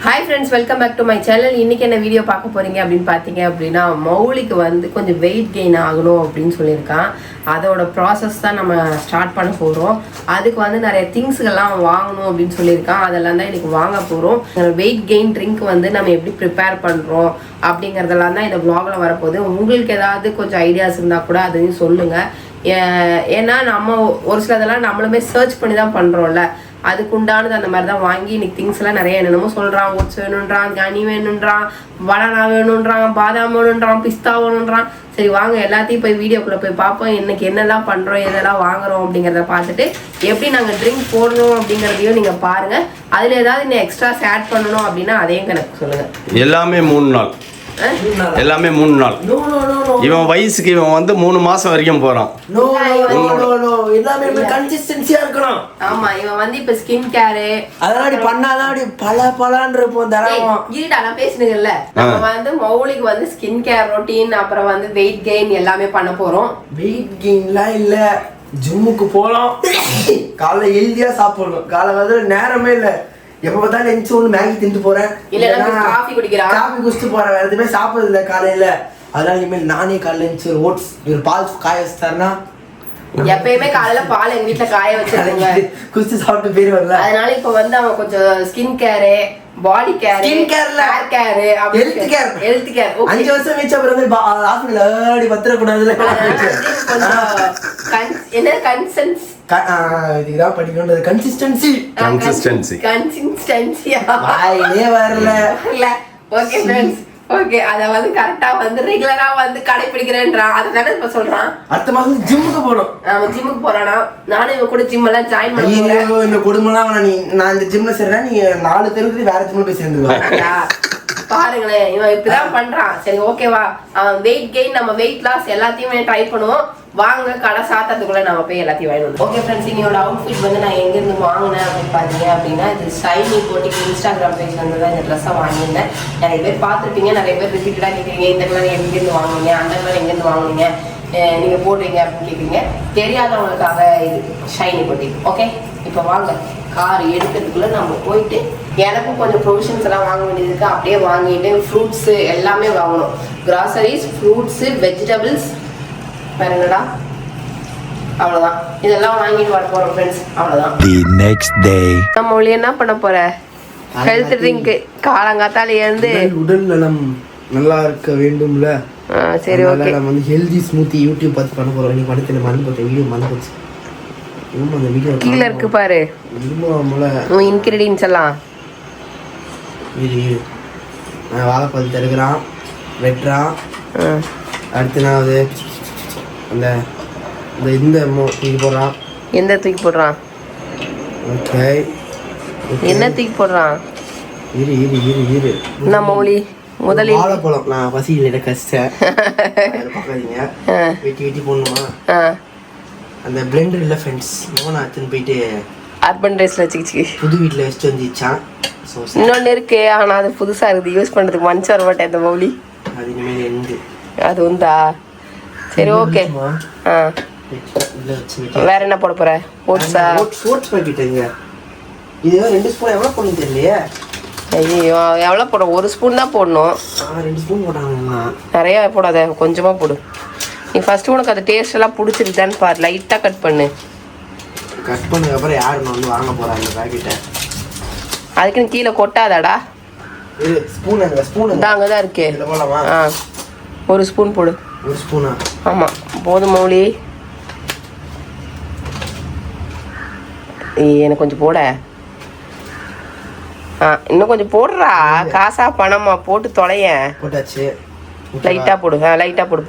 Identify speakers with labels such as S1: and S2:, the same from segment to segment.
S1: Hi friends, welcome back to my channel. இன்றைக்கி என்ன video பார்க்க போகிறீங்க அப்படின்னு பார்த்தீங்க அப்படின்னா, மௌலிக்கு வந்து கொஞ்சம் வெயிட் கெயின் ஆகணும் அப்படின்னு சொல்லியிருக்கான். அதோட ப்ராசஸ் தான் நம்ம ஸ்டார்ட் பண்ண போகிறோம். அதுக்கு வந்து நிறைய திங்ஸ்கள்லாம் வாங்கணும் அப்படின்னு சொல்லியிருக்கான். அதெல்லாம் தான் இன்றைக்கி வாங்க போகிறோம். வெயிட் கெயின் ட்ரிங்க் வந்து நம்ம எப்படி ப்ரிப்பேர் பண்ணுறோம் அப்படிங்கிறதெல்லாம் தான் இந்த வ்ளாகில் வரப்போகுது. உங்களுக்கு ஏதாவது கொஞ்சம் ஐடியாஸ் இருந்தால் கூட அதையும் சொல்லுங்கள். ஏன்னா நம்ம ஒரு சிலதெல்லாம் நம்மளுமே சர்ச் பண்ணி தான் பண்ணுறோம்ல, அதுக்கு உண்டானது அந்த மாதிரி தான் வாங்கி இன்னைக்கு திங்ஸ் எல்லாம் நிறைய என்னென்னமோ சொல்கிறான். ஓட்ஸ் வேணுன்றான், கனி வேணுன்றான், பனானா வேணுன்றான், பாதாம் வேணுன்றான், பிஸ்தா வேணுன்றான். சரி வாங்க எல்லாத்தையும் போய் வீடியோக்குள்ளே போய் பார்ப்போம். இன்னைக்கு என்னெல்லாம் பண்ணுறோம், எதெல்லாம் வாங்குறோம் அப்படிங்கிறத பார்த்துட்டு எப்படி நாங்கள் ட்ரிங்க் போடுறோம் அப்படிங்கிறதையும் நீங்கள் பாருங்கள். அதில் ஏதாவது இன்னும் எக்ஸ்ட்ராஸ் ஆட் பண்ணணும் அப்படின்னா அதையும் கணக்கு சொல்லுங்கள்.
S2: எல்லாமே 3 நாள், எல்லாமே 3 நாள். இவன் வயசுக்கு இவன் வந்து 3 மாசம் வரைக்கும் போறான்.
S3: எல்லாமே கன்சிஸ்டன்சியா இருக்கணும்.
S1: ஆமா, இவன் வந்து இப்ப ஸ்கின் கேர்
S3: அதெல்லாம் பண்ணாதான் அப்படி பல இருப்போம். தரவும்
S1: ஈடா நான் பேசுனீங்கல்ல, நம்ம வந்து மௌலிக்கு வந்து ஸ்கின் கேர் ரொட்டீன், அப்புறம் வந்து வெயிட் கெயின் எல்லாமே பண்ண போறோம்.
S3: வெயிட் கெயின்லாம் இல்ல, ஜிம்முக்கு போலாம், காலைல ஹெல்தியா சாப்பிடணும். காலை வந்து நேரமே இல்ல, எப்ப பார்த்தாலும் எந்திச்சு ஒண்ணு மேகி தின்னு போறேன்,
S1: இல்ல காஃபி குடிக்கிறான்,
S3: காஃபி குடிச்சிட்டு போறேன், வேற எதுவுமே சாப்பிடுறது இல்ல காலையில. அதனால இனிமேல் நானே காலையில எந்திச்சு ஒரு ஓட்ஸ் ஒரு பால் காய வச்சுட்டாருன்னா,
S1: எப்பயுமே காலையில பால் எங்க வீட்டுல காய வச்சிருக்கோங்க,
S3: குடிச்சு சாப்பிட்டு பேர் வரல.
S1: அதனால இப்ப வந்து அவன் கொஞ்சம் ஸ்கின் கேரு, பாடி care, hair care, health care
S3: 5 வருஷம் வச்சு அப்புறம் வந்து ஹாஸ்பிடல் ஆடி பத்திர கூடாதுல.
S1: என்ன கன்சென்ஸ்
S3: இதுதான் படிக்கணும், கன்சிஸ்டன்சி வாயிலே வரல.
S1: ஓகே ஃப்ரெண்ட்ஸ், ஓகே அத வந்து கரெக்டா வந்து ரெகுலரா வந்து கடைபிடிக்கிறேன்றான். அதுதானே இப்ப சொல்றான்.
S3: அடுத்த மாசம் ஜிம்முக்கு போறோம்.
S1: அவன் ஜிம்முக்கு போறானா, நானும் இவன் கூட ஜிம் எல்லாம் ஜாயின் பண்ண போறேன்.
S3: இந்த குடும்பம்லாம் நான் இந்த ஜிம்ல சேர்றேன், நீ 4 தெருக்கு வேற ஜிம்ல போய் சேர்ந்துருவா.
S1: பாருங்களேன், இவன் இப்படிதான் பண்றான். சரி ஓகேவா, அவன் வெயிட் கெயின் நம்ம வெயிட் லாஸ் எல்லாத்தையுமே ட்ரை பண்ணுவோம். வாங்க கடை சாத்தத்துக்குள்ள நம்ம போய் எல்லாத்தையும் வாங்கிடுவோம். ஓகே ஃப்ரெண்ட்ஸ், என்னோட அவுட்ஃபிட் வந்து நான் எங்கேருந்து வாங்கினேன் அப்படின்னு பார்த்தீங்க அப்படின்னா, இது ஷைனி போட்டிக்கு இன்ஸ்டாகிராம் பேஜ்ல இருந்து தான் இந்த ட்ரெஸ்ஸை வாங்கியிருந்தேன். நிறைய பேர் பார்த்துருப்பீங்க, நிறைய பேர் ரிப்பீட்டடாக கேட்குறீங்க, இந்த கலர் எங்கேருந்து வாங்குனீங்க, அந்த கலர் எங்கேருந்து வாங்குனீங்க, நீங்கள் போடுறீங்க அப்படின்னு கேட்குறீங்க. தெரியாதவங்களுக்காக இது ஷைனி போட்டி. ஓகே, இப்போ வாங்க கார் எடுக்கிறதுக்குள்ளே நம்ம போயிட்டு, எனக்கும் கொஞ்சம் ப்ரொவிஷன்ஸ் எல்லாம் வாங்க வேண்டியது இருக்குது. அப்படியே வாங்கிட்டு ஃப்ரூட்ஸு எல்லாமே வாங்கணும். கிராசரிஸ், ஃப்ரூட்ஸு, வெஜிடபிள்ஸ், வேற என்னடா, அவ்வளோதான். இதெல்லாம் வாங்கிட்டு வர போகிறோம் ஃப்ரெண்ட்ஸ், அவ்வளோதான். நம்ம ஒளி என்ன பண்ண போற, ஹெல்த் ட்ரிங்க் காலங்காத்தால இருந்து
S3: உடல் நலம் நல்லா இருக்க வேண்டும்ல.
S1: சரி ஓகே,
S3: நம்ம வந்து ஹெல்தி ஸ்மூத்தி யூடியூப் பார்த்து பண்ண போறோம். இன்னைக்கு படத்துல மறந்து போட்ட வீடியோ மறந்து போச்சு. அந்த வீடியோ
S1: கீழே இருக்கு பாரு, இன்கிரீடியன்ஸ் எல்லாம்.
S3: வாழைப்பழத்தை எடுக்கிறான், வெட்டுறான், அடுத்து நான் அது அந்த இந்த தூக்கி போடுறான்.
S1: எந்த தூக்கி போடுறான்?
S3: ஓகே,
S1: என்ன தூக்கி போடுறான்?
S3: இரு
S1: நம்ம ஒளி முதலில்
S3: வாழைப்பழம் நான் பசியில் கஷ்டம் பார்க்காதீங்க. வெட்டி போடணுமா? அந்த பிளெண்டர் இல்லை ஃப்ரெண்ட்ஸ், மோனா எடுத்துன்னு போயிட்டு
S1: அர்பன் ரைஸ்ல வச்சுக்கிச்சு
S3: புது வீட்டில் வச்சுட்டு வந்துச்சான்.
S1: இன்னொன்று இருக்கு, ஆனால் அது புதுசாக இருக்குது, யூஸ் பண்ணுறதுக்கு மனுஷன் வர மாட்டேன். அந்த மௌலி
S3: அது இனிமேல் எண்டு
S1: அது உண்டா? சரி ஓகே. வேற என்ன போட போற? ஓட்ஸா?
S3: ஓட்ஸ் பாக்கெட்டுங்க. இது 2 ஸ்பூன் எவ்வளோ போடணும் தெரியலையே.
S1: ஐயோ, எவ்வளோ போட? 1 ஸ்பூன் தான் போடணும்.
S3: 2 ஸ்பூன் போட்டாங்க.
S1: நிறையா போடாத, கொஞ்சமாக போடு. நீ ஃபர்ஸ்ட் உனக்கு அது டேஸ்ட் எல்லாம் பிடிச்சிருக்கான்னு பாரு, லைட்டாக கட் பண்ணு.
S3: கட் பண்ணதுக்கப்புறம் யார் வந்து வாங்க போகிறாங்க அந்த பாக்கெட்டை?
S1: அதுக்குன்னு கீழே கொட்டாதாடா.
S3: ஸ்பூன் எங்க? ஸ்பூன்
S1: தான் அங்கே தான் இருக்கே.
S3: போடலாமா?
S1: 1 ஸ்பூன் போடு.
S3: 1 ஸ்பூனா?
S1: ஆமாம், போதும் மௌலி. எனக்கு கொஞ்சம் போட. இன்னும் கொஞ்சம் போடுறா, காசா பணமா போட்டு தொலைய.
S3: போட்டாச்சு,
S1: லைட்டாக போடு. லைட்டாக போடு,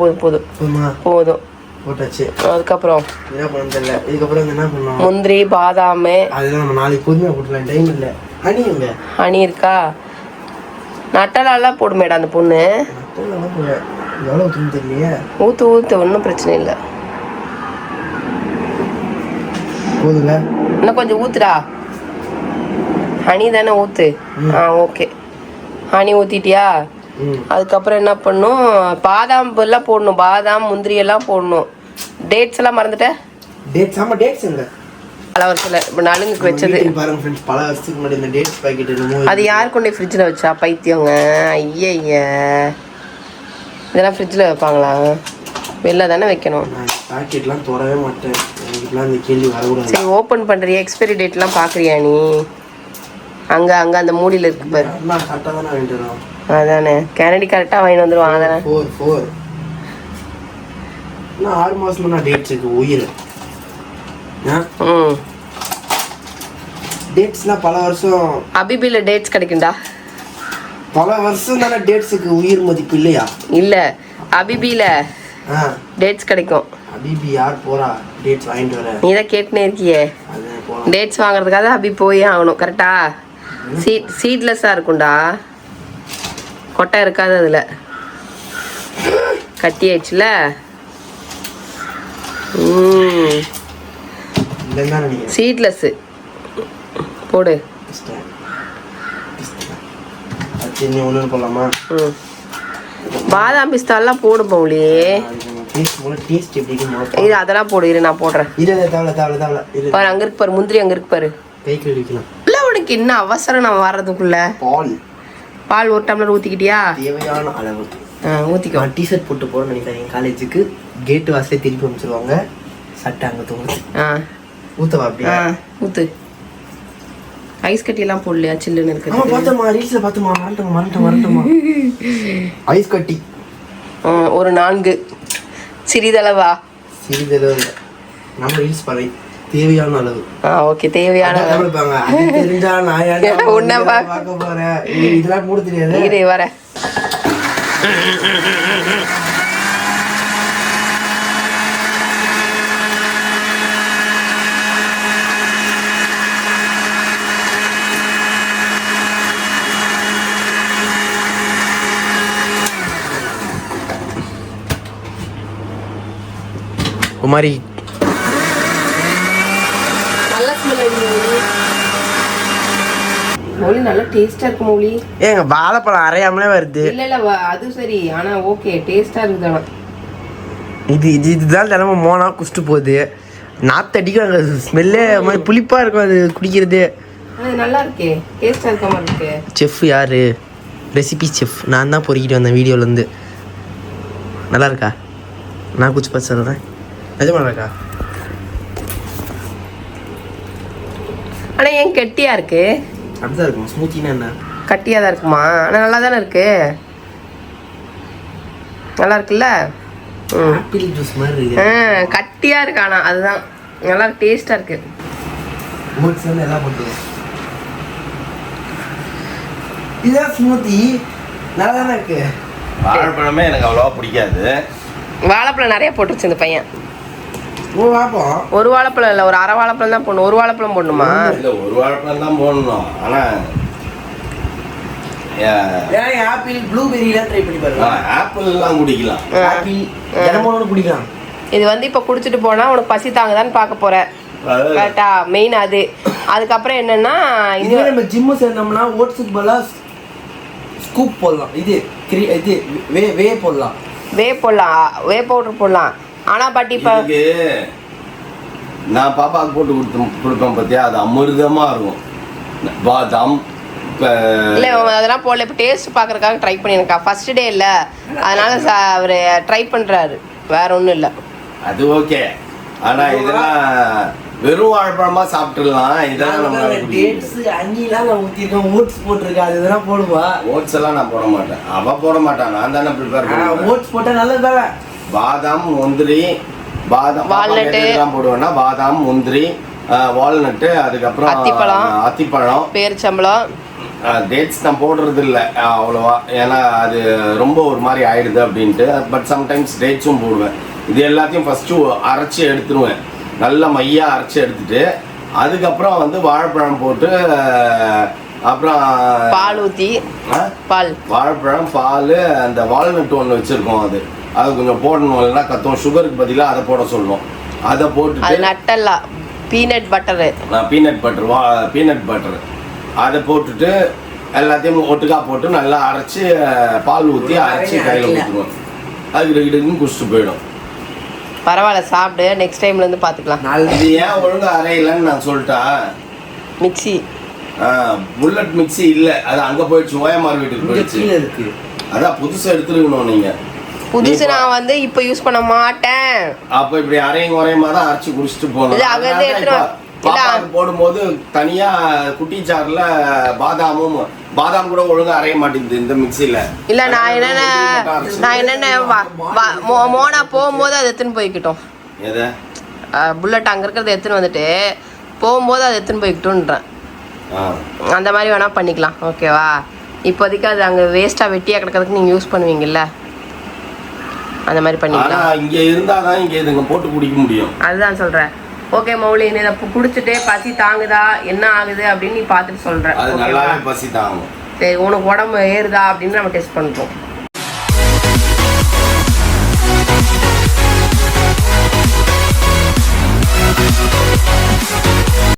S1: போதும்
S3: போட்டாச்சு.
S1: அதுக்கப்புறம்
S3: என்ன பண்ணணும் தெரியல. இதுக்கப்புறம் என்ன பண்ணணும்?
S1: முந்திரி, பாதாம்
S3: அதெல்லாம் நம்ம நாளைக்கு பொறுமையாக போட்டுலாம், டைம் இல்லை. ஹனி எங்க?
S1: ஹனி இருக்கா? நட்டலாலாம் போடுமேடா அந்த பொண்ணு.
S3: எவ்வளோ ஊற்றுன்னு தெரியலையே.
S1: ஊற்று ஒன்றும் பிரச்சனை இல்லை.
S3: போதுங்க,
S1: இன்னும் கொஞ்சம் ஊற்றுடா. ஹனி தானே ஊற்று. ஓகே, ஹனி ஊற்றிட்டியா? அதுக்கப்புறம் என்ன பண்ணும், பாதாம் எல்லாம் போடணும், பாதாம் முந்திரி எல்லாம் போடணும். டேட்ஸ் எல்லாம் மறந்துட்டேன்.
S3: டேட்ஸ்? ஆமாம், டேட்ஸ் எங்க?
S1: பல வருஷத்துல இப்போ நலுங்குக்கு வச்சது.
S3: பாருங்க ஃப்ரெண்ட்ஸ், பல வருஷத்துக்கு முன்னாடி இந்த டேட்ஸ் பாக்கெட் என்னமோ.
S1: அது யார் கொண்டு ஃப்ரிட்ஜில் வச்சா பைத்தியங்க? ஐய இதெல்லாம் ஃப்ரிட்ஜில் வைப்பாங்களா? வெளில தானே வைக்கணும்.
S3: நான் பாக்கெட்லாம் தொடவே மாட்டேன், எனக்குலாம் அந்த கேள்வி வரக்கூடாது.
S1: சரி ஓப்பன் பண்ணுறியா? எக்ஸ்பைரி டேட்லாம் பார்க்குறியா நீ? அங்கே அந்த மூடியில் இருக்கு பாரு.
S3: நான் கரெக்டாக தானே வாங்கிட்டு வரோம்.
S1: அதானே கேனடி கரெக்டாக வாங்கிட்டு வந்துடுவான். அதானே
S3: 4 இன்னும் 6 மாதம் நான் டேட்ஸ் இருக்கு உயிர். டேட்ஸ்லாம் பல வருஷம்.
S1: அபிபியில் டேட்ஸ் கிடைக்கும்டா.
S3: பல வருஷம் தானே டேட்ஸுக்கு உயிர் மதிப்பு இல்லையா?
S1: இல்லை அபிபியில் டேட்ஸ் கிடைக்கும்.
S3: அபிபி யார் போறா டேட்ஸ் வாங்கிட்டு வர?
S1: நீ தான் கேட்டுனே இருக்கியே. டேட்ஸ் வாங்குறதுக்காக அபி போயே ஆகணும். கரெக்டா? சீட்லெஸ்ஸாக இருக்கும்டா, கொட்டை இருக்காது அதில். கட்டி ஆயிடுச்சுல. சீட்லெஸ்ஸு போடு.
S3: ஒன்று போடலாமா?
S1: பாதாம் பிஸ்தாலாம் போடு பவுலி. இது அதெல்லாம் போடு. இரு நான் போடுறேன். பாரு அங்கே இருக்கு பாரு முந்திரி, அங்கே இருக்கு பாரு.
S3: கை கழுவிக்கலாம்.
S1: இல்லை உனக்கு என்ன அவசரம் நான் வர்றதுக்குள்ள? பால் 1 டம்ளர் ஊற்றிக்கிட்டியா?
S3: தேவையான அளவு
S1: ஊற்றிக்கோ.
S3: டிஷர்ட் போட்டு போகிறேன்னு நினைக்கிறேன் காலேஜுக்கு. கேட்டு வாசலே திருப்பி அமைச்சிருவாங்க. சட்டை அங்கே தோணுது. ஊற்றவா? அப்படியா?
S1: ஊற்று. ஐஸ் கட்டியெல்லாம் போடலையா? சில்லுன்னு இருக்கு.
S3: பார்த்தோமா, ரீல்ஸில் பார்த்தோமா. மறந்துட்டோமா ஐஸ் கட்டி
S1: ஒரு 4 சிறிதளவா?
S3: சிறிதளவு நம்ம ரீல்ஸ் பண்ணி தேவையான அளவு.
S1: ஓகே தேவையான
S3: தெரிஞ்சா நான்
S1: உன்னை
S3: பார்க்க போறேன். இதெல்லாம் மூட தெரியாது.
S1: இரு வர.
S3: குமாரி
S1: மௌலி நல்லா டேஸ்டா இருக்கு மௌலி.
S3: ஏங்க வாழைப்பழம் அரையாமலே வருது.
S1: இல்ல அது சரி, ஆனா ஓகே டேஸ்டா இருக்குதானா?
S3: இதுதான் தினமும் மோனா குடிச்சிட்டு போகுது. நாத்தடிக்கும், அங்கே ஸ்மெல்லே மாதிரி புளிப்பா இருக்கும் அது குடிக்கிறது.
S1: அது நல்லா இருக்கே, டேஸ்டா இருக்க மாதிரி இருக்கு.
S3: செஃப் யாரு? ரெசிபி செஃப் நான் தான் பொறுக்கிட்டு வந்தேன் வீடியோலேருந்து. நல்லா இருக்கா? நான் குச்சி பார்த்து சொல்கிறேன். நிஜமா இருக்கா?
S1: ஆனால் ஏன் கெட்டியாக இருக்கு?
S3: அப்படிதான் இருக்கும். ஸ்மூத்தினா என்ன?
S1: கட்டியாக தான் இருக்குமா? ஆனால் நல்லா தானே இருக்கு. நல்லா இருக்குல்ல?
S3: ஆப்பிள் ஜூஸ் மாதிரி இருக்கு.
S1: கட்டியாக இருக்கு, ஆனால் அதுதான் நல்லா டேஸ்ட்டாக இருக்கு.
S3: ஓட்ஸ் வந்து எல்லாம் போட்டுருவோம். இதான் ஸ்மூத்தி நல்லா தானே இருக்கு.
S2: வாழைப்பழமே எனக்கு அவ்வளோவா பிடிக்காது.
S1: வாழைப்பழம் நிறைய போட்டுருச்சு இந்த பையன்.
S3: ஒரு
S1: வாழைப்பழம் இல்லை, ஒரு அரை வாழைப்பழம் தான் போடணும். ஒரு வாழைப்பழம் போடணுமா?
S2: இல்லை ஒரு வாழைப்பழம் தான் போடணும். ஆனால்
S3: ஆப்பிள் ப்ளூபெரிலாம் ட்ரை பண்ணி பாருங்க.
S2: ஆப்பிள்லாம் குடிக்கலாம்.
S3: ஆப்பிள் தினமும் குடிக்கலாம்.
S1: இது வந்து இப்போ குடிச்சிட்டு போனால் உனக்கு பசி தாங்குதான்னு பார்க்க போற. கரெக்டா? மெயின் அது. அதுக்கப்புறம் என்னன்னா
S3: இன்னும் நம்ம ஜிம்மு சேர்ந்தோம்னா ஓட்ஸுக்கு பதிலாக ஸ்கூப் போடலாம். இது வே போடலாம்.
S1: வே பவுடர் போடலாம். ஆனா பட் இப்ப
S2: நான் பாப்பாவுக்கு போட்டு கொடுப்பேன் பார்த்தியா, அது அமிர்தமா இருக்கும். பாதாம்
S1: இல்ல அதெல்லாம் போடல. இப்போ டேஸ்ட் பார்க்கறதுக்காக ட்ரை பண்ணியிருக்கா. ஃபர்ஸ்ட் டே இல்லை, அதனால அவர் ட்ரை பண்றாரு, வேற ஒன்றும் இல்லை.
S2: அது ஓகே. ஆனா இதெல்லாம் வெறும் வாழைப்பழமா சாப்பிட்டுலாம். இதெல்லாம் நம்ம
S3: டேட்ஸ் அங்கிலாம் நான் ஊத்திருக்கேன். ஓட்ஸ் போட்டுருக்கேன். அது இதெல்லாம் போடுவா.
S2: ஓட்ஸ் எல்லாம் நான் போட மாட்டேன். அவ போட மாட்டான், நான் தானே ப்ரிப்பேர் பண்ணுவேன்.
S3: ஓட்ஸ் போட்டா நல்லது தானே.
S2: பாதாம் முந்திரி
S1: வால்நட்
S2: எல்லாம் போடுவேன்னா பாதாம் முந்திரி வால்நட்டு, அதுக்கப்புறம் அத்திப்பழம்
S1: பேரிச்சம்பழம்.
S2: டேட்ஸ் நான் போடுறது இல்லை அவ்வளோவா, ஏன்னா அது ரொம்ப ஒரு மாதிரி ஆயிடுது அப்படின்ட்டு. பட் சம்டைம்ஸ் டேட்ஸும் போடுவேன். இது எல்லாத்தையும் ஃபஸ்ட்டு அரைச்சி எடுத்துருவேன். நல்ல மையாக அரைச்சி எடுத்துட்டு அதுக்கப்புறம் வந்து வாழைப்பழம் போட்டு அப்புறம்
S1: பால் ஊற்றி
S2: வாழைப்பழம் பால் அந்த வால்நட் ஒன்று வச்சுருக்கோம். அது கொஞ்சம் போடணும், இல்லைன்னா கத்துவோம். சுகருக்கு பதிலாக அதை போட சொல்லணும். அதை போட்டுட்டு
S1: நட்டெல்லாம் பீனட் பட்டரு
S2: பீனட் பட்டரு அதை போட்டுட்டு எல்லாத்தையும் ஒட்டுக்கா போட்டு நல்லா அரைச்சி பால் ஊற்றி அரைச்சி கையில் ஊற்றுவோம். அது கிடுன்னு குடிச்சிட்டு போயிடும்.
S1: பரவாயில்ல சாப்பிடு, நெக்ஸ்ட் டைம்ல இருந்து பாத்துக்கலாம்.
S2: இது ஏன் ஒழுங்கா அரையலன்னு நான் சொல்லிட்டா.
S1: மிக்ஸி
S2: புல்லட் மிக்ஸி இல்ல, அது அங்க போயிடுச்சு, ஓஎம்ஆர் வீட்டுக்கு போயிடுச்சு.
S3: இருக்கு.
S2: அதான் புதுசா எடுத்துருக்கணும் நீங்க.
S1: புதுசு நான் வந்து இப்ப யூஸ் பண்ண மாட்டேன்.
S2: அப்ப இப்படி அரையும் குறையுமா தான் அரைச்சு குடிச்சிட்டு போகணும்.
S1: இல்ல, அங்க இருந்து எடுத்துட்டு
S2: பாப்பாக்கு போடும்போது தனியா குட்டி சார்ல பாதாம் கூட ஒழுங்கா அரைய மாட்டேங்குது இந்த மிக்ஸில.
S1: இல்ல நான் என்னென்ன மோனா போகும்போது அதை எடுத்துன்னு போய்க்கிட்டோம்.
S2: எதை?
S1: புல்லட் அங்க இருக்கிறத எடுத்துன்னு வந்துட்டு போகும்போது அதை எடுத்துன்னு போய்க்கிட்டோன்றேன். அந்த மாதிரி வேணா பண்ணிக்கலாம், ஓகேவா? இப்போதைக்கு அது அங்கே வேஸ்ட்டாக வெட்டியாக கிடக்கிறதுக்கு நீங்கள் யூஸ் பண்ணுவீங்கல்ல, அந்த மாதிரி பண்ணிக்கலாம்.
S2: இங்கே இருந்தால் தான் இங்கே இதுங்க போட்டு குடிக்க முடியும்.
S1: அதுதான் சொல்கிறேன். ஓகே மௌலி, நீ இதை குடிச்சிட்டு பசி தாங்குதா என்ன ஆகுது அப்படின்னு நீ பார்த்துட்டு சொல்கிறேன்.
S2: அது நல்லாவே பசி தாங்கும்.
S1: சரி, உனக்கு உடம்பு ஏறுதா அப்படின்னு நம்ம டெஸ்ட் பண்ணுறோம்.